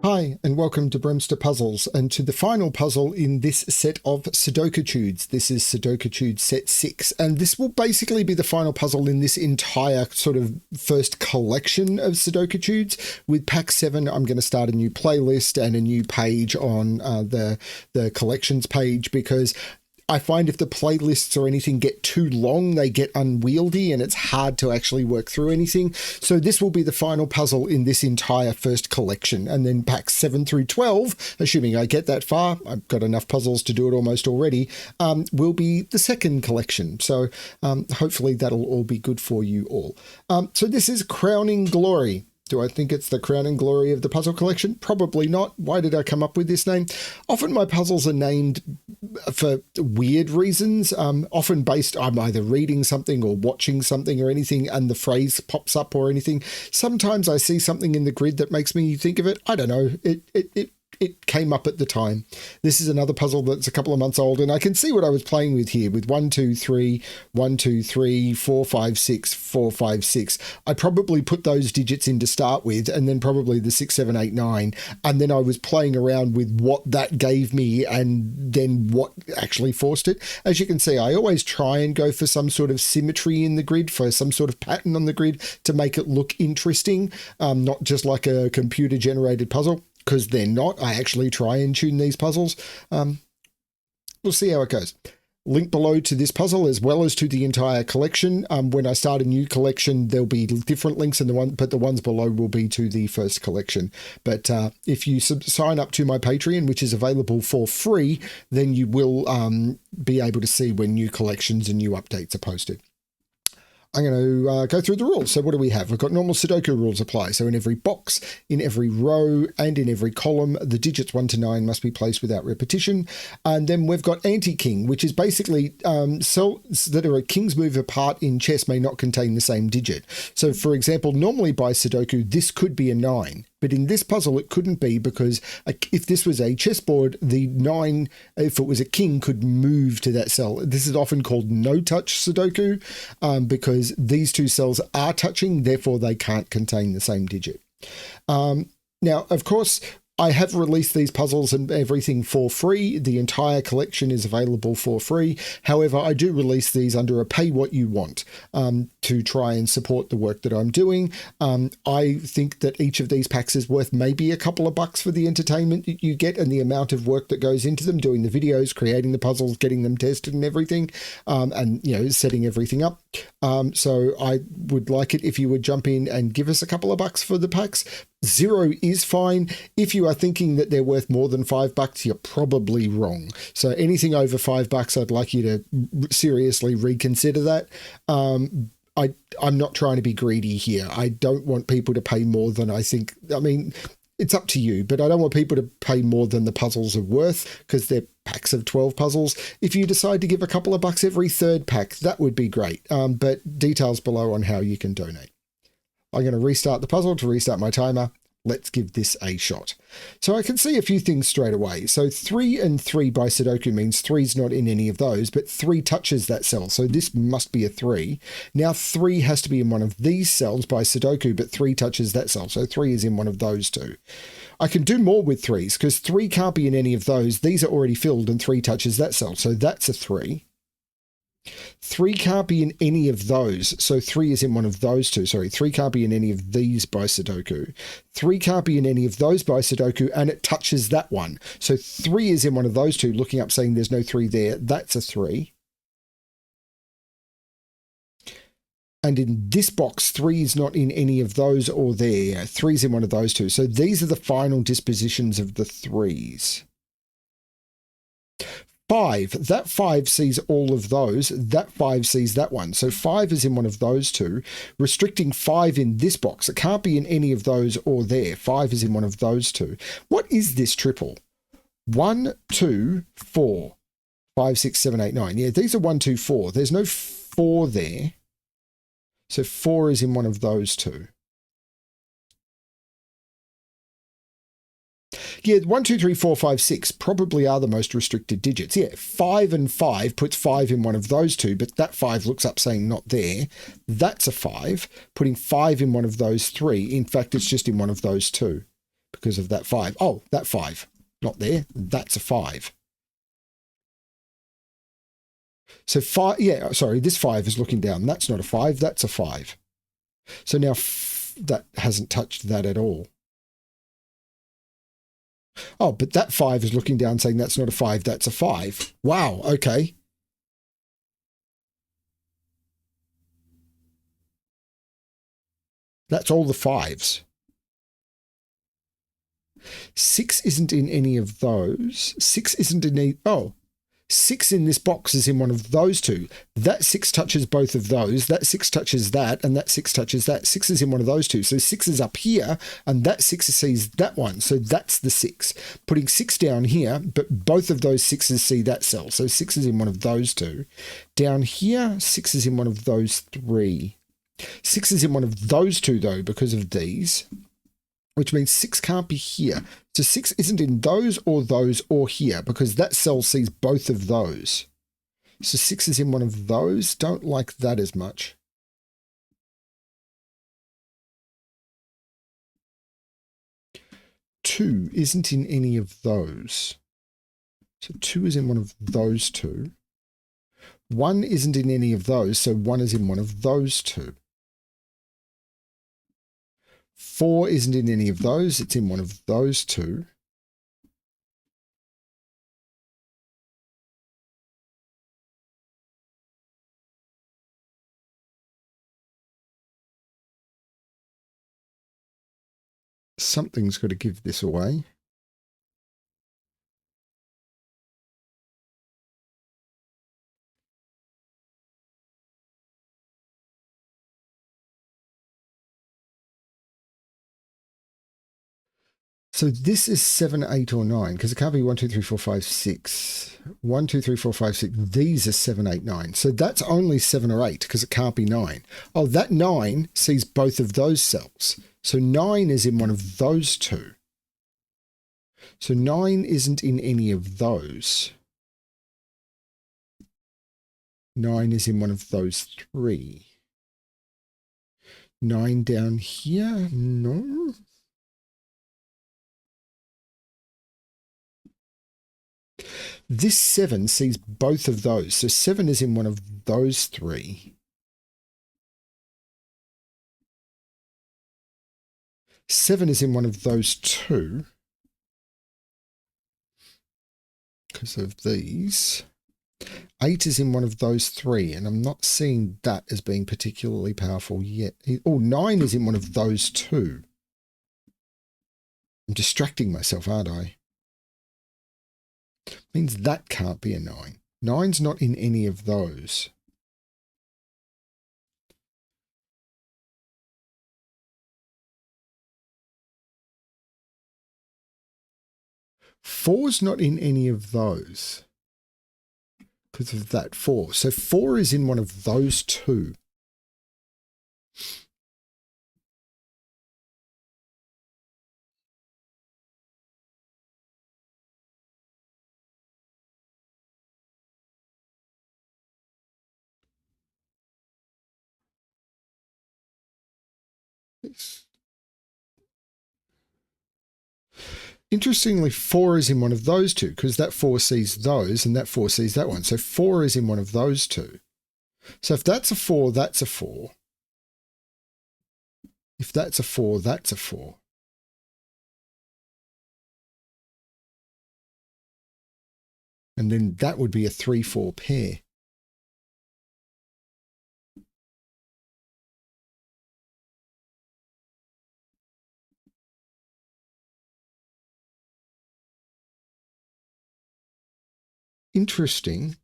Hi, and welcome to BremSter Puzzles, and to the final puzzle in this set of Sudokétudes. This is Sudokétudes set 6, and this will basically be the final puzzle in this entire sort of first collection of Sudokétudes. With pack 7, I'm going to start a new playlist and a new page on the collections page, because I find if the playlists or anything get too long, they get unwieldy and it's hard to actually work through anything. So this will be the final puzzle in this entire first collection. And then packs 7 through 12, assuming I get that far, I've got enough puzzles to do it almost already, will be the second collection. So hopefully that'll all be good for you all. So this is Crowning Glory. Do I think it's the crowning glory of the puzzle collection? Probably not. Why did I come up with this name? Often my puzzles are named for weird reasons, often based on either reading something or watching something or anything, and the phrase pops up or anything. Sometimes I see something in the grid that makes me think of it. I don't know. It came up at the time. This is another puzzle that's a couple of months old, and I can see what I was playing with here with 1, 2, 3, 1, 2, 3, 4, 5, 6, 4, 5, 6. I probably put those digits in to start with, and then probably the 6, 7, 8, 9. And then I was playing around with what that gave me and then what actually forced it. As you can see, I always try and go for some sort of symmetry in the grid, for some sort of pattern on the grid to make it look interesting, not just like a computer generated puzzle. Because they're not. I actually try and tune these puzzles. We'll see how it goes. Link below to this puzzle as well as to the entire collection. When I start a new collection, there'll be different links, but the ones below will be to the first collection. But if you sign up to my Patreon, which is available for free, then you will be able to see when new collections and new updates are posted. I'm going to go through the rules. So what do we have? We've got normal Sudoku rules apply. So in every box, in every row, and in every column, the digits 1 to 9 must be placed without repetition. And then we've got anti-king, which is basically cells that are a king's move apart in chess may not contain the same digit. So for example, normally by Sudoku, this could be a 9. But in this puzzle, it couldn't be, because if this was a chessboard, the 9, if it was a king, could move to that cell. This is often called no-touch Sudoku, because these two cells are touching, therefore they can't contain the same digit. Now, of course, I have released these puzzles and everything for free. The entire collection is available for free. However, I do release these under a pay what you want to try and support the work that I'm doing. I think that each of these packs is worth maybe a couple of bucks for the entertainment that you get and the amount of work that goes into them, doing the videos, creating the puzzles, getting them tested and everything, and setting everything up. So I would like it if you would jump in and give us a couple of bucks for the packs. 0 is fine. If you are thinking that they're worth more than $5, you're probably wrong. So anything over $5, I'd like you to seriously reconsider that. I'm not trying to be greedy here. I don't want people to pay more than I think. I mean, it's up to you, but I don't want people to pay more than the puzzles are worth, because they're packs of 12 puzzles. If you decide to give a couple of bucks every third pack, that would be great. But details below on how you can donate. I'm going to restart the puzzle to restart my timer. Let's give this a shot. So I can see a few things straight away. So 3 and 3 by Sudoku means 3's not in any of those, but 3 touches that cell. So this must be a 3. Now 3 has to be in one of these cells by Sudoku, but 3 touches that cell. So 3 is in one of those two. I can do more with 3's because 3 can't be in any of those. These are already filled and 3 touches that cell. So that's a 3. 3 can't be in any of those, so 3 is in one of those two. Sorry, 3 can't be in any of these by Sudoku. 3 can't be in any of those by Sudoku, and it touches that one. So 3 is in one of those two, looking up saying there's no 3 there. That's a 3. And in this box, 3 is not in any of those or there. 3 is in one of those two. So these are the final dispositions of the 3's. 5, that 5 sees all of those, that 5 sees that one. So 5 is in one of those two, restricting 5 in this box. It can't be in any of those or there. 5 is in one of those two. What is this triple? 1, 2, 4, 5, 6, 7, 8, 9. Yeah, these are 1, 2, 4. There's no 4 there. So 4 is in one of those two. Yeah, 1, 2, 3, 4, 5, 6 probably are the most restricted digits. Yeah, 5 and 5 puts 5 in one of those two, but that 5 looks up saying not there. That's a 5, putting 5 in one of those 3. In fact, it's just in one of those two. because of that 5. Oh, that 5. Not there. That's a 5. So 5, yeah, sorry, this 5 is looking down. That's not a 5, that's a 5. So now that hasn't touched that at all. Oh, but that 5 is looking down saying that's not a 5, that's a 5. Wow, okay. That's all the 5s. 6 isn't in any of those. 6 isn't in any... Oh, 6 in this box is in one of those two. That 6 touches both of those. That 6 touches that, and that 6 touches that. 6 is in one of those two. So 6 is up here, and that 6 sees that one. So that's the 6. Putting 6 down here, but both of those 6s see that cell. So 6 is in one of those two. Down here, 6 is in one of those 3. 6 is in one of those two, though, because of these, which means 6 can't be here. So 6 isn't in those or here, because that cell sees both of those. So 6 is in one of those. Don't like that as much. Two isn't in any of those. So 2 is in one of those two. 1 isn't in any of those, so 1 is in one of those two. 4 isn't in any of those, it's in one of those two. Something's got to give this away. So this is 7, 8, or 9, because it can't be 1, 2, 3, 4, 5, 6. 1, 2, 3, 4, 5, 6. These are 7, 8, 9. So that's only 7 or 8, because it can't be 9. Oh, that 9 sees both of those cells. So 9 is in one of those two. So 9 isn't in any of those. 9 is in one of those 3. 9 down here? No. This 7 sees both of those. So 7 is in one of those 3. 7 is in one of those 2. Because of these. 8 is in one of those 3. And I'm not seeing that as being particularly powerful yet. Oh, 9 is in one of those 2. I'm distracting myself, aren't I? Means that can't be a 9. 9's not in any of those. Four's not in any of those because of that 4. So 4 is in one of those 2. Interestingly, 4 is in one of those two because that 4 sees those and that 4 sees that one. So 4 is in one of those two. So if that's a 4, that's a 4. If that's a 4, that's a 4. And then that would be a 3-4 pair. Interesting,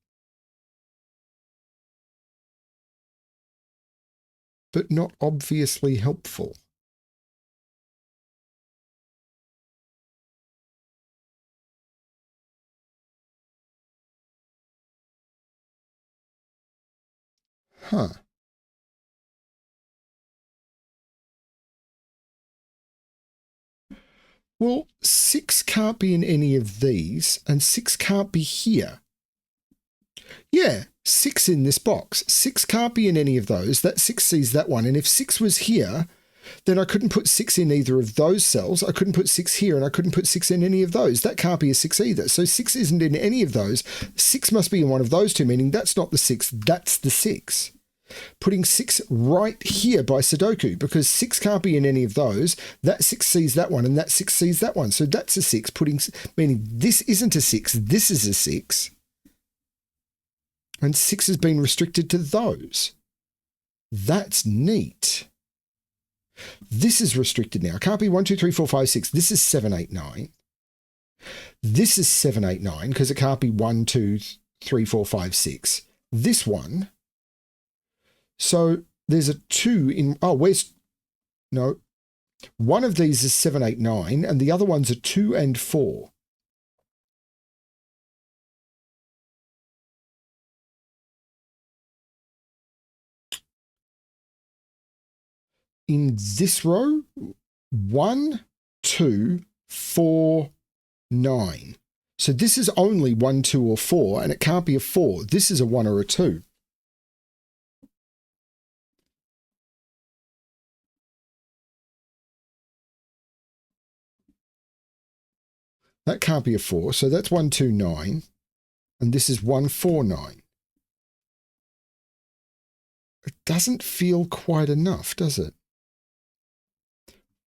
but not obviously helpful. Huh. Well, 6 can't be in any of these, and 6 can't be here. Yeah, 6 in this box. 6 can't be in any of those. That 6 sees that one. And if 6 was here, then I couldn't put 6 in either of those cells. I couldn't put 6 here, and I couldn't put 6 in any of those. That can't be a 6 either. So 6 isn't in any of those. 6 must be in one of those two, meaning that's not the 6, that's the 6. Putting 6 right here by Sudoku, because 6 can't be in any of those. That 6 sees that one, and that 6 sees that one. So that's a 6, meaning this isn't a 6, this is a 6. And 6 has been restricted to those. That's neat. This is restricted now. It can't be 1, 2, 3, 4, 5, 6. This is 7, 8, 9. This is 7, 8, 9 because it can't be 1, 2, 3, 4, 5, 6. This one. So there's a 2 in, oh, where's, no. One of these is 7, 8, 9, and the other ones are 2 and 4. In this row, 1, 2, 4, 9. So this is only 1, 2, or 4, and it can't be a 4. This is a 1 or a 2. That can't be a 4, so that's 1, 2, 9, and this is 1, 4, 9. It doesn't feel quite enough, does it?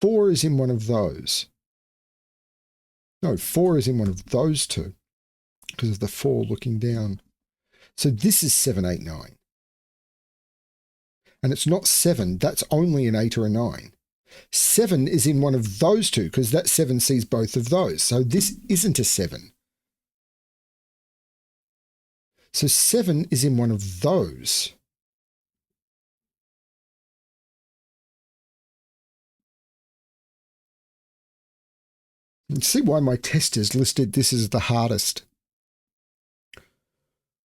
4 is in one of those. No, 4 is in one of those two because of the 4 looking down. So this is 7, 8, 9. And it's not 7, that's only an 8 or a 9. 7 is in one of those two because that 7 sees both of those. So this isn't a 7. So 7 is in one of those. You see why my testers listed this as the hardest.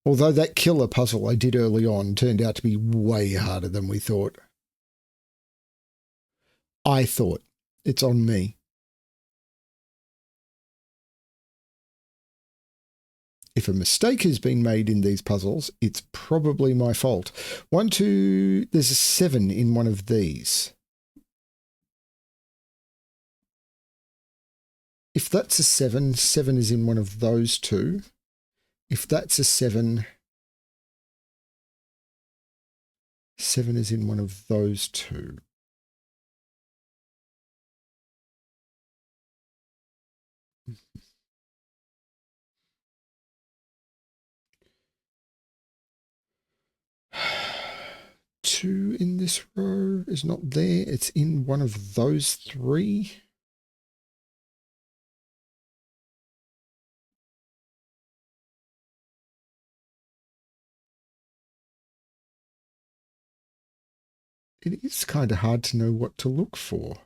Although that killer puzzle I did early on turned out to be way harder than we thought. I thought. It's on me. If a mistake has been made in these puzzles, it's probably my fault. 1, 2, there's a 7 in one of these. If that's a 7, 7 is in one of those two. If that's a 7, 7 is in one of those two. Two in this row is not there. It's in one of those three. It is kind of hard to know what to look for.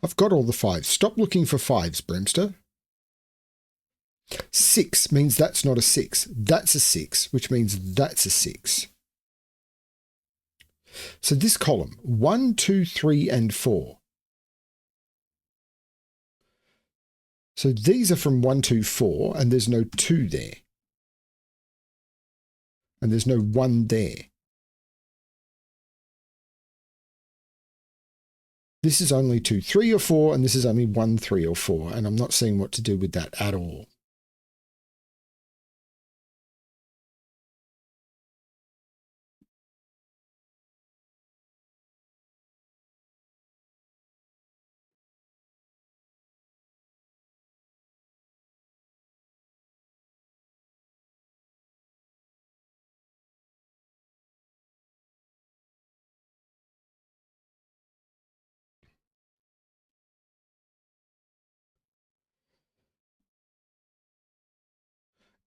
I've got all the 5s. Stop looking for 5s, BremSter. 6 means that's not a 6. That's a 6, which means that's a 6. So this column, 1, 2, 3, and 4. So these are from 1, 2, 4, and there's no 2 there. And there's no 1 there. This is only 2, 3, or 4, and this is only 1, 3, or 4, and I'm not seeing what to do with that at all.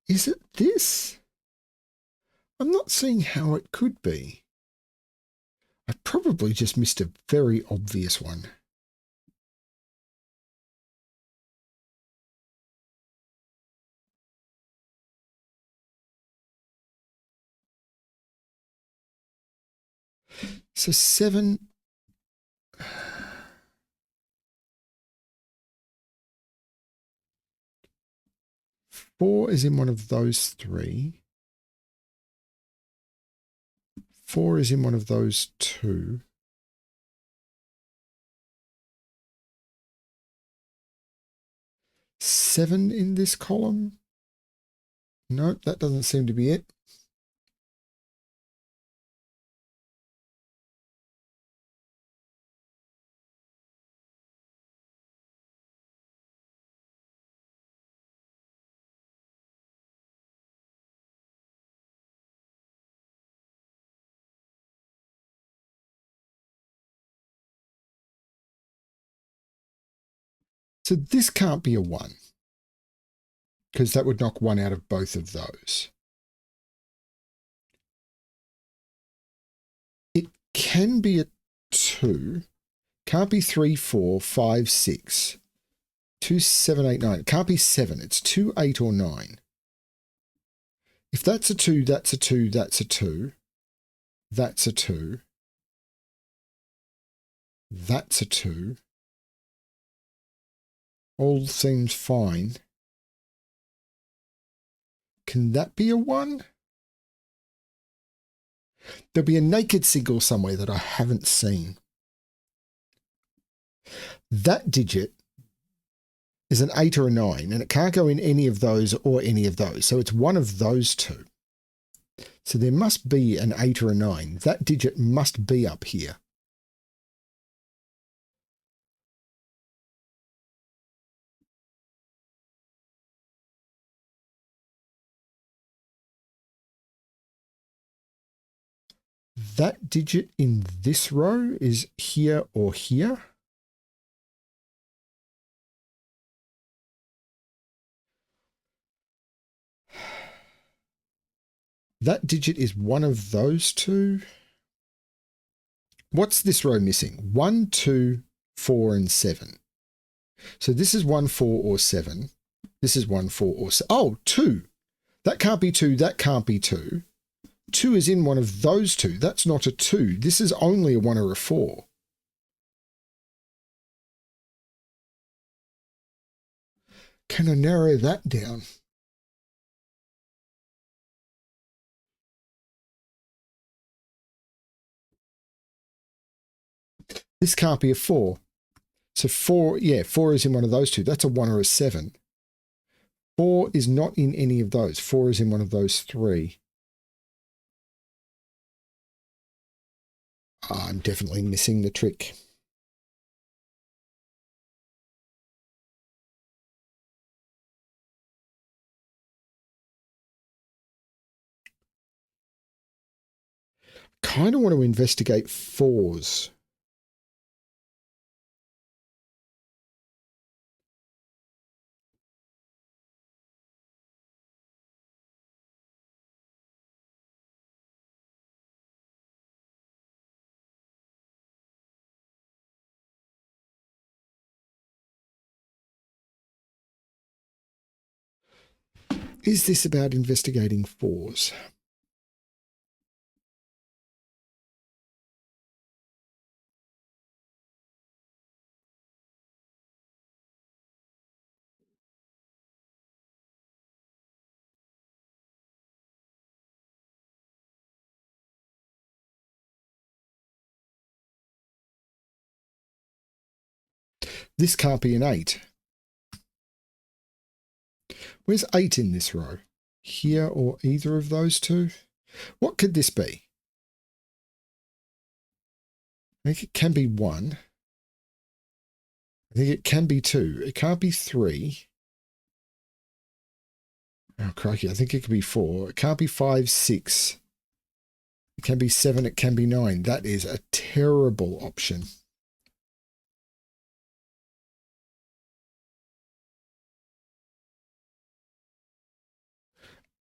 Is it this? I'm not seeing how it could be. I probably just missed a very obvious one. So 7. 4 is in one of those three. 4 is in one of those two. 7 in this column. Nope, that doesn't seem to be it. So this can't be a 1, because that would knock 1 out of both of those. It can be a 2. Can't be 3, 4, 5, 6. 2, 7, 8, 9. It can't be 7. It's 2, 8, or 9. If that's a 2, that's a 2, that's a 2. That's a 2. That's a 2. All seems fine. Can that be a 1? There'll be a naked single somewhere that I haven't seen. That digit is an 8 or a 9, and it can't go in any of those or any of those. So it's one of those two. So there must be an 8 or a 9. That digit must be up here. That digit in this row is here or here. That digit is one of those two. What's this row missing? 1, 2, 4, and 7. So this is 1, 4, or 7. This is 1, 4, or 7. Oh, 2. That can't be 2. That can't be 2. 2 is in one of those two. That's not a 2. This is only a 1 or a 4. Can I narrow that down? This can't be a 4. So 4, yeah, 4 is in one of those two. That's a 1 or a 7. 4 is not in any of those. 4 is in one of those three. I'm definitely missing the trick. Kind of want to investigate 4s. Is this about investigating 4s? This can't be an 8. Where's 8 in this row? Here or either of those two? What could this be? I think it can be 1. I think it can be 2. It can't be 3. Oh, crikey. I think it could be 4. It can't be 5, 6. It can be 7. It can be 9. That is a terrible option.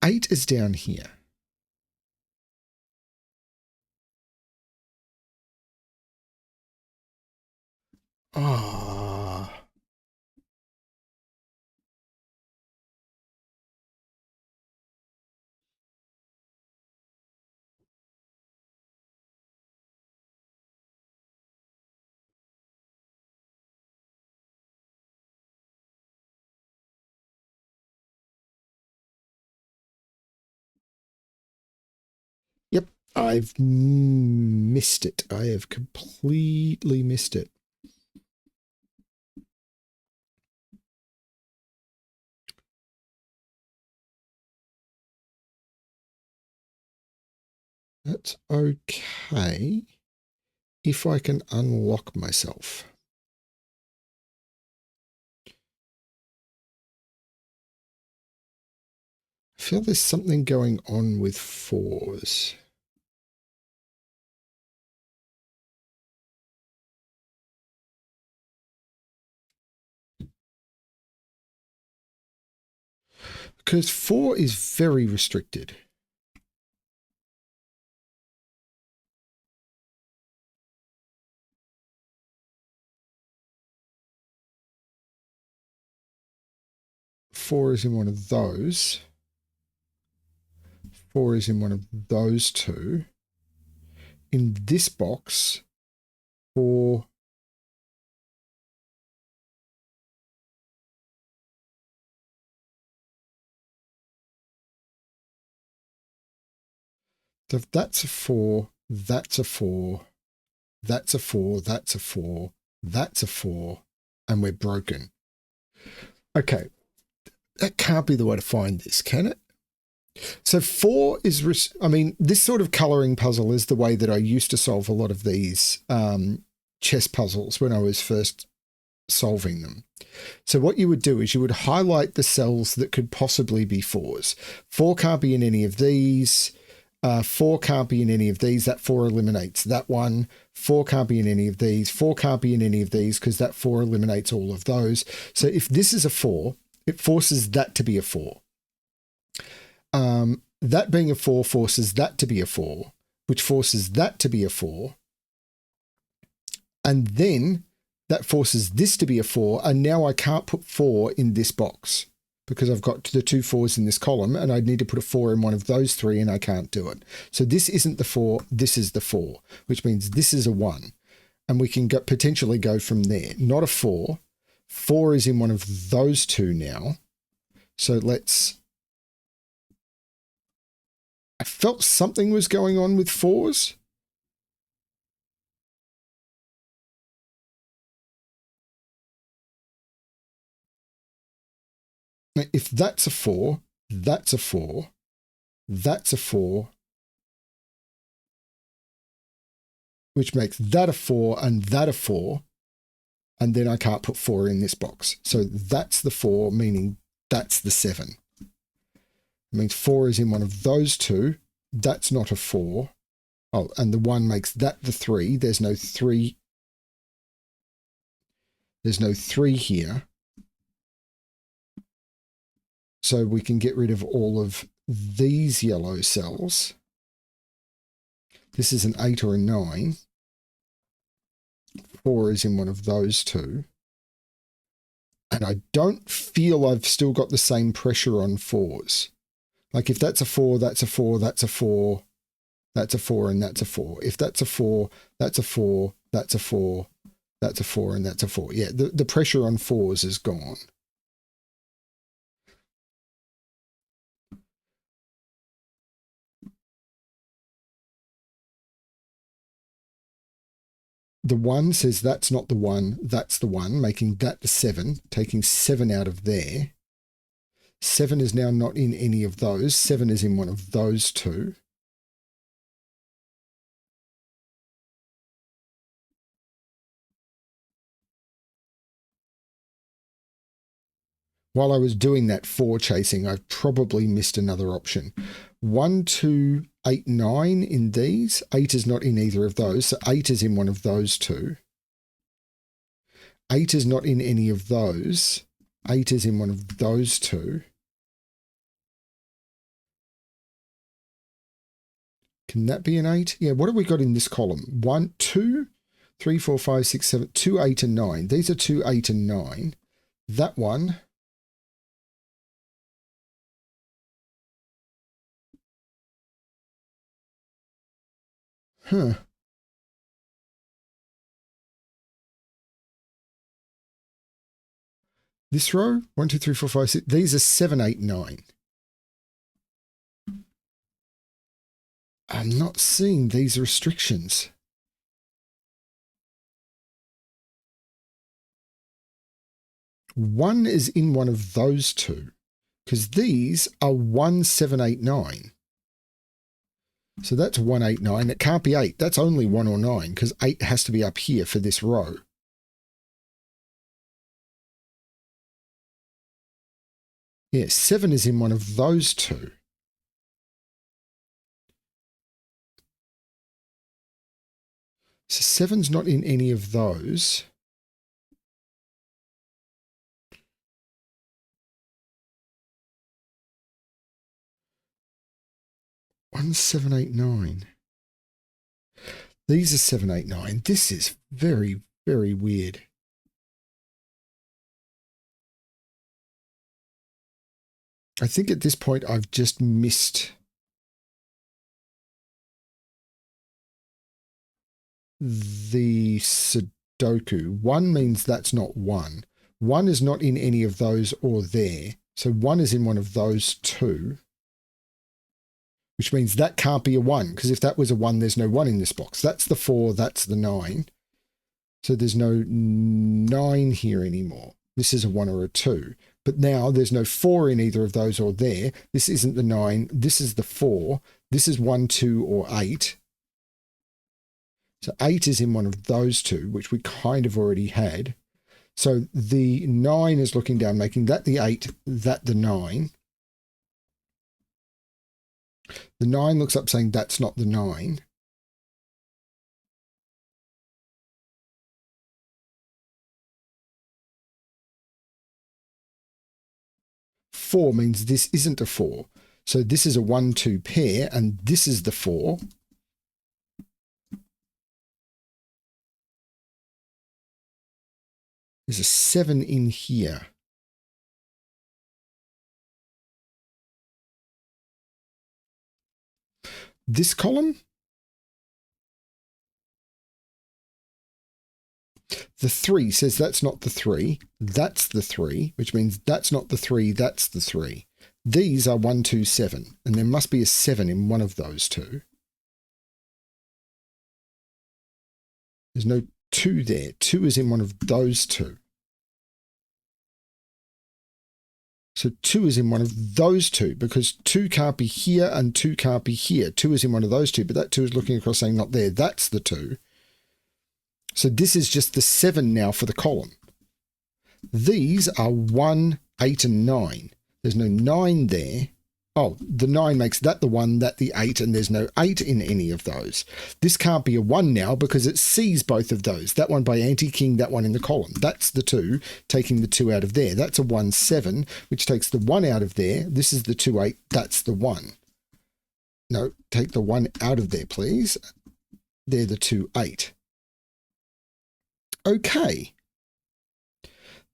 8 is down here. Ah. I've missed it. I have completely missed it. That's okay if I can unlock myself. I feel there's something going on with 4s. Because 4 is very restricted. Four is in one of those. 4 is in one of those two. In this box, 4. So if that's a 4, that's a 4, that's a 4, that's a 4, that's a 4, and we're broken. Okay, that can't be the way to find this, can it? So 4 is, I mean, this sort of colouring puzzle is the way that I used to solve a lot of these chess puzzles when I was first solving them. So what you would do is you would highlight the cells that could possibly be 4s. 4 can't be in any of these. 4 can't be in any of these. That 4 eliminates that one. 4 can't be in any of these. 4 can't be in any of these because that 4 eliminates all of those. So if this is a 4, it forces that to be a 4. That being a 4 forces that to be a 4, which forces that to be a 4. And then that forces this to be a 4. And now I can't put 4 in this box because I've got the 2 4s in this column and I'd need to put a 4 in one of those 3 and I can't do it. So this isn't the 4, this is the 4, which means this is a 1. And we can potentially go from there. Not a 4. 4 is in one of those 2 now. So I felt something was going on with 4s. If that's a 4, that's a 4, that's a 4, which makes that a 4 and that a 4, and then I can't put 4 in this box. So that's the 4, meaning that's the 7. It means 4 is in one of those 2. That's not a 4. Oh, and the 1 makes that the 3. There's no 3. There's no 3 here. So we can get rid of all of these yellow cells. This is an 8 or a 9. 4 is in one of those 2. And I don't feel I've still got the same pressure on 4s. Like if that's a 4, that's a 4, that's a 4, that's a 4, and that's a 4. If that's a 4, that's a 4, that's a 4, that's a 4, and that's a 4. Yeah, the pressure on 4s is gone. The 1 says that's not the 1, that's the 1, making that the 7, taking 7 out of there. 7 is now not in any of those. 7 is in one of those 2. While I was doing that 4 chasing, I've probably missed another option. 1, 2, 8, 9 in these. 8 is not in either of those, so 8 is in one of those 2. 8 is not in any of those. 8 is in one of those 2. Can that be an 8? Yeah, what have we got in this column? 1, 2, 3, 4, 5, 6, 7, 2, 8, and 9. These are 2, 8, and 9. That one. Huh. This row, 1, 2, 3, 4, 5, 6. These are 7, 8, 9. I'm not seeing these restrictions. One is in one of those two, because these are 1, 7, 8, 9. So that's 1, 8, 9. It can't be 8. That's only 1 or 9, because 8 has to be up here for this row. Yeah, 7 is in one of those two. So 7's not in any of those. One, 7, 8, 9. These are 7, 8, 9. This is very, very weird. I think at this point I've just missed the Sudoku. 1 means that's not 1. 1 is not in any of those or there. So 1 is in one of those two, which means that can't be a 1, because if that was a 1, there's no 1 in this box. That's the 4, that's the 9. So there's no 9 here anymore. This is a 1 or a 2. But now there's no 4 in either of those or there. This isn't the 9. This is the 4. This is 1, 2, or 8. So 8 is in one of those two, which we kind of already had. So the 9 is looking down, making that the 8, that the 9. The 9 looks up saying that's not the 9. Four means this isn't a 4. So this is a 1, 2 pair, and this is the 4. There's a 7 in here. This column, the 3 says that's not the 3. That's the 3, which means that's not the 3. That's the 3. These are 1, 2, 7, and there must be a 7 in one of those two. There's no 2 there. 2 is in one of those two. So 2 is in one of those two, because 2 can't be here and 2 can't be here. 2 is in one of those two, but that 2 is looking across saying not there. That's the 2. So this is just the 7 now for the column. These are 1, 8, and 9. There's no 9 there. Oh, the 9 makes that the 1, that the 8, and there's no 8 in any of those. This can't be a 1 now because it sees both of those. That one by anti-king, that one in the column. That's the 2, taking the 2 out of there. That's a 1, 7, which takes the 1 out of there. This is the 2, 8. That's the 1. No, take the 1 out of there, please. They're the 2, 8. Okay.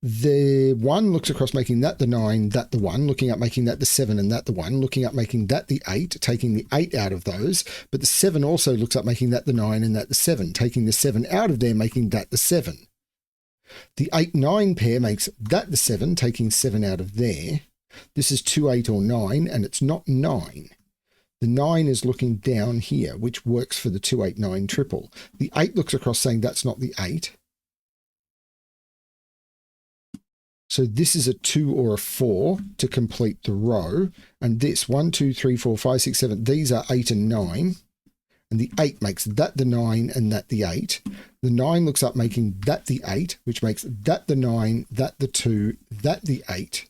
The 1 looks across making that the 9, that the 1, looking up making that the 7 and that the 1, looking up making that the 8, taking the 8 out of those, but the 7 also looks up making that the 9 and that the 7, taking the 7 out of there, making that the 7. The 8-9 pair makes that the 7, taking 7 out of there. This is 2, 8 or 9, and it's not 9. The 9 is looking down here, which works for the 2, 8, 9 triple. The 8 looks across saying that's not the 8. So this is a 2 or a 4 to complete the row. And this 1, 2, 3, 4, 5, 6, 7, these are 8 and 9. And the 8 makes that the 9 and that the 8. The 9 looks up making that the 8, which makes that the 9, that the 2, that the 8.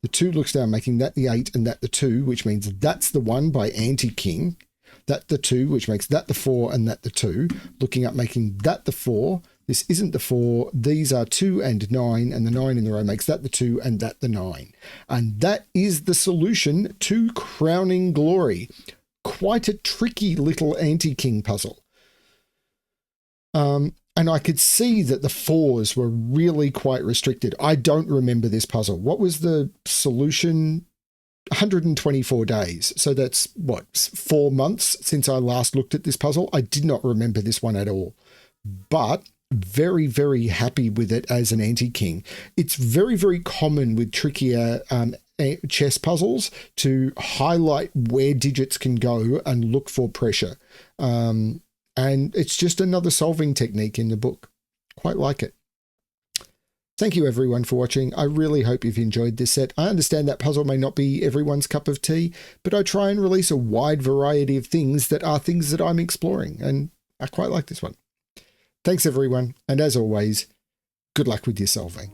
The 2 looks down making that the 8 and that the 2, which means that's the 1 by anti-king. That the 2, which makes that the 4 and that the 2. Looking up making that the 4. This isn't the 4. These are 2 and 9, and the 9 in the row makes that the 2 and that the 9. And that is the solution to Crowning Glory. Quite a tricky little anti-king puzzle. And I could see that the 4s were really quite restricted. I don't remember this puzzle. What was the solution? 124 days. So that's, what, 4 months since I last looked at this puzzle? I did not remember this one at all. But very, very happy with it as an anti-king. It's very, very common with trickier chess puzzles to highlight where digits can go and look for pressure. And it's just another solving technique in the book. Quite like it. Thank you everyone for watching. I really hope you've enjoyed this set. I understand that puzzle may not be everyone's cup of tea, but I try and release a wide variety of things that I'm exploring, and I quite like this one. Thanks everyone, and as always, good luck with your solving.